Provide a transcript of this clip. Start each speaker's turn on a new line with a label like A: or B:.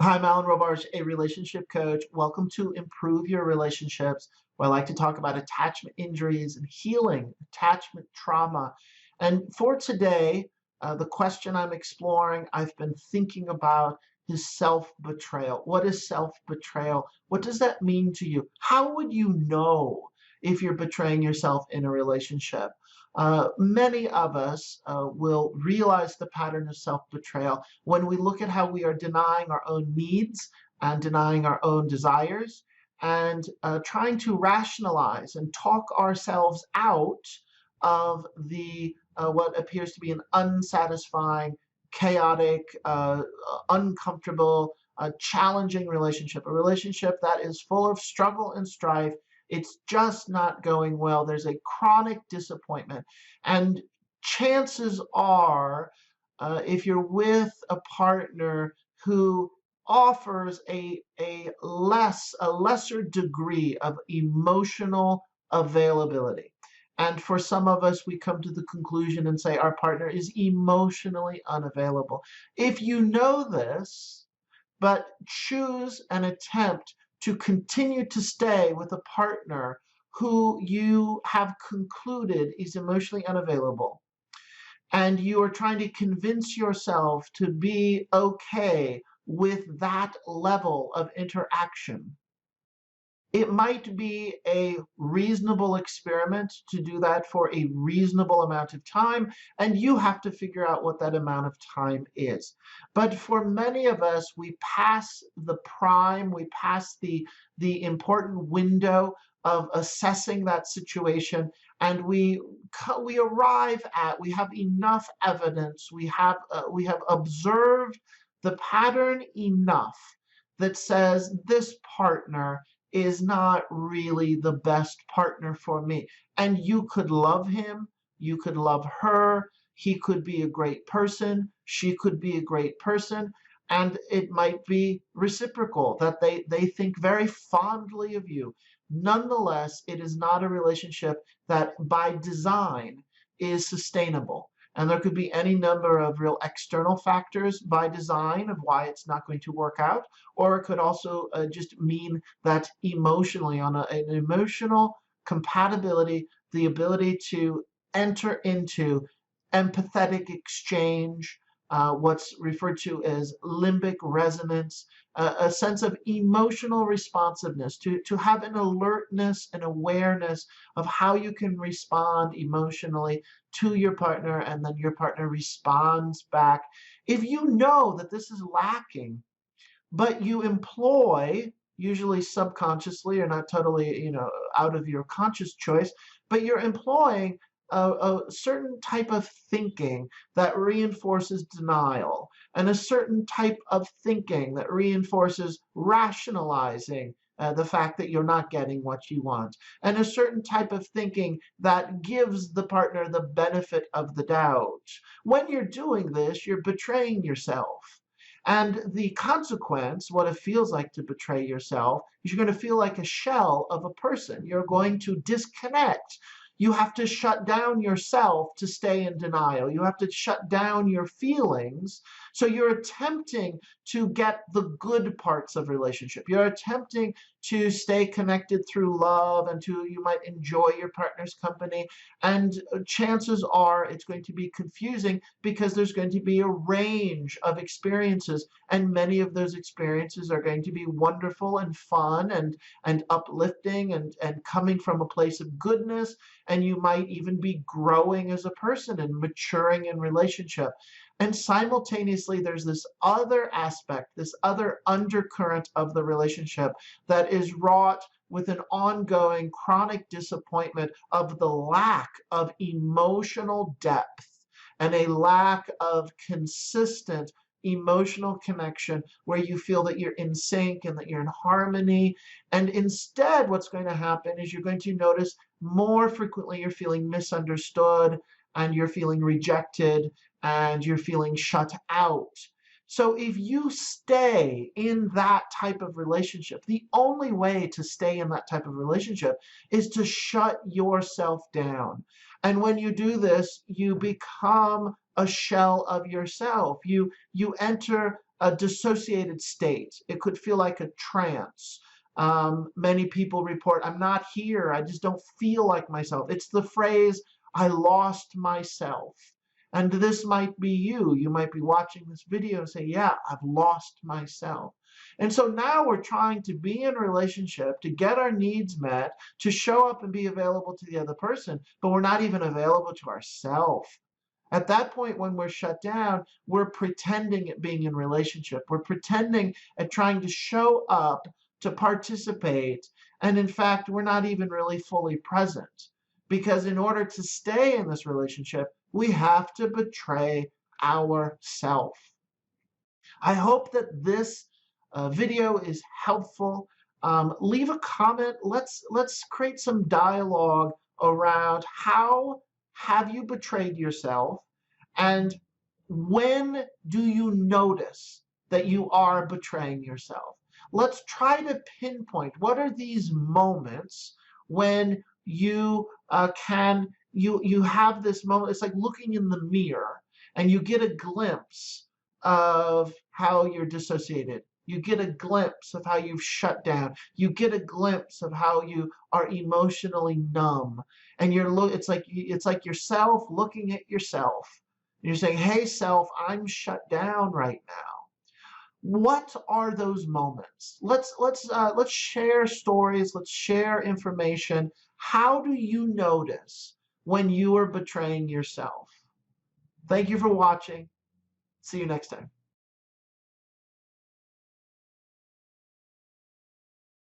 A: Hi, I'm Alan Robarge, a relationship coach. Welcome to Improve Your Relationships, where I like to talk about attachment injuries and healing attachment trauma. And for today, the question I'm exploring, I've been thinking about is self-betrayal. What is self-betrayal? What does that mean to you? How would you know if you're betraying yourself in a relationship? Many of us will realize the pattern of self-betrayal when we look at how we are denying our own needs and denying our own desires and trying to rationalize and talk ourselves out of the what appears to be an unsatisfying, chaotic, uncomfortable, challenging relationship, a relationship that is full of struggle and strife. It's just not going well. There's a chronic disappointment. And chances are, if you're with a partner who offers a lesser degree of emotional availability. And for some of us, we come to the conclusion and say our partner is emotionally unavailable. If you know this, but choose and attempt to continue to stay with a partner who you have concluded is emotionally unavailable, and you are trying to convince yourself to be okay with that level of interaction, it might be a reasonable experiment to do that for a reasonable amount of time, and you have to figure out what that amount of time is. But for many of us, we pass the prime, we pass the important window of assessing that situation, and we arrive at, we have enough evidence, we have observed the pattern enough that says this partner is not really the best partner for me. And you could love him, you could love her, he could be a great person, she could be a great person, and it might be reciprocal that they think very fondly of you. Nonetheless, it is not a relationship that by design is sustainable. And there could be any number of real external factors by design of why it's not going to work out, or it could also just mean that emotionally, on an emotional compatibility, the ability to enter into empathetic exchange, what's referred to as limbic resonance, a sense of emotional responsiveness, to have an alertness and awareness of how you can respond emotionally to your partner, and then your partner responds back. If you know that this is lacking, but you employ, usually subconsciously or not totally, out of your conscious choice, but you're employing a certain type of thinking that reinforces denial, and a certain type of thinking that reinforces rationalizing the fact that you're not getting what you want, and a certain type of thinking that gives the partner the benefit of the doubt. When you're doing this, you're betraying yourself. And the consequence, what it feels like to betray yourself, is you're going to feel like a shell of a person. You're going to disconnect. You have to shut down yourself to stay in denial. You have to shut down your feelings. So you're attempting to get the good parts of relationship. You're attempting to stay connected through love, and you might enjoy your partner's company. And chances are it's going to be confusing because there's going to be a range of experiences, and many of those experiences are going to be wonderful and fun and uplifting and coming from a place of goodness, and you might even be growing as a person and maturing in relationship. And simultaneously, there's this other aspect, this other undercurrent of the relationship that is wrought with an ongoing chronic disappointment of the lack of emotional depth and a lack of consistent emotional connection where you feel that you're in sync and that you're in harmony. And instead, what's going to happen is you're going to notice more frequently you're feeling misunderstood, and you're feeling rejected, and you're feeling shut out. So if you stay in that type of relationship, the only way to stay in that type of relationship is to shut yourself down. And when you do this, you become a shell of yourself. You enter a dissociated state. It could feel like a trance. Many people report, I'm not here. I just don't feel like myself. It's the phrase, I lost myself. And this might be you. You might be watching this video and say, yeah, I've lost myself. And so now we're trying to be in a relationship to get our needs met, to show up and be available to the other person, but we're not even available to ourselves. At that point, when we're shut down, we're pretending at being in relationship. We're pretending at trying to show up, to participate. And in fact, we're not even really fully present. Because in order to stay in this relationship, we have to betray ourself. I hope that this video is helpful. Leave a comment. Let's create some dialogue around how have you betrayed yourself, and when do you notice that you are betraying yourself? Let's try to pinpoint what are these moments when you you have this moment. It's like looking in the mirror and you get a glimpse of how you're dissociated. You get a glimpse of how you've shut down. You get a glimpse of how you are emotionally numb. And it's like yourself looking at yourself. And you're saying, "Hey self, I'm shut down right now." What are those moments? Let's share stories, let's share information. How do you notice when you are betraying yourself? Thank you for watching. See you next time.